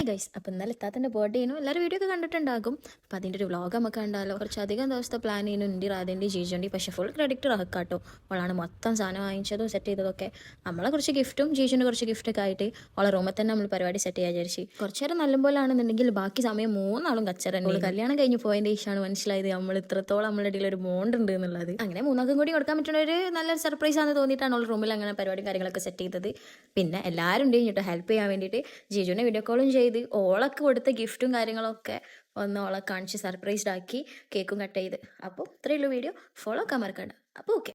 Guys, അപ്പോൾ ഇന്നലെ ഇത്താത്തൻ്റെ birthday ആയിരുന്നു. എല്ലാവരും വീഡിയോ ഒക്കെ കണ്ടിട്ടുണ്ടാകും. അപ്പോൾ അതിൻ്റെ ഒരു വ്ളോഗ് നമുക്ക് കണ്ടാലോ. കുറച്ചധികം ദിവസത്തെ പ്ലാൻ ചെയ്യുന്നു. എൻ്റെ റാതിൻ്റെ ജീജുണ്ടി, പക്ഷേ ഫുൾ ക്രെഡിറ്റ് റഹക്കാട്ടോ. അവളാണ് മൊത്തം സാധനം വാങ്ങിച്ചതും സെറ്റ് ചെയ്തതൊക്കെ. നമ്മളെ കുറച്ച് ഗിഫ്റ്റും ജീജുൻ്റെ കുറച്ച് ഗിഫ്റ്റൊക്കെ ആയിട്ട് അവളെ റൂമിൽ തന്നെ നമ്മൾ പരിപാടി സെറ്റ് ചെയ്യാൻ വിചാരിച്ചു. കുറച്ച് നേരം നല്ലപോലാണെന്നുണ്ടെങ്കിൽ ബാക്കി സമയം മൂന്നാളും കച്ചറ. കല്യാണം കഴിഞ്ഞ് പോയതിൻ്റെ ഇഷ്ടമാണ് മനസ്സിലായത് നമ്മൾ ഇത്രത്തോളം നമ്മളുടെ ഇടയിൽ ഒരു ബോണ്ട് ഉണ്ട് എന്നുള്ളത്. അങ്ങനെ മൂന്നാൾക്കും കൂടി കൊടുക്കാൻ പറ്റുന്ന ഒരു നല്ലൊരു സർപ്രൈസ് ആണെന്ന് തോന്നിയിട്ടാണ് അവൾ റൂമിൽ അങ്ങനെ പരിപാടിയും കാര്യങ്ങളൊക്കെ സെറ്റ് ചെയ്തത്. പിന്നെ എല്ലാവരും ഉണ്ട് കേട്ടോ ഹെൽപ്പ് ചെയ്യാൻ വേണ്ടിയിട്ട്. ജീജുവിനെ വീഡിയോ കോളും ചെയ്ത് ഓളൊക്കെ കൊടുത്ത ഗിഫ്റ്റും കാര്യങ്ങളൊക്കെ ഒന്ന് ഓളെ കാണിച്ച് സർപ്രൈസ്ഡ് ആക്കി കേക്കും കട്ട് ചെയ്ത്. അപ്പോൾ ഇത്രയുള്ളൂ വീഡിയോ. ഫോളോ ആക്കാൻ മറക്കണ്ട. അപ്പോൾ ഓക്കെ.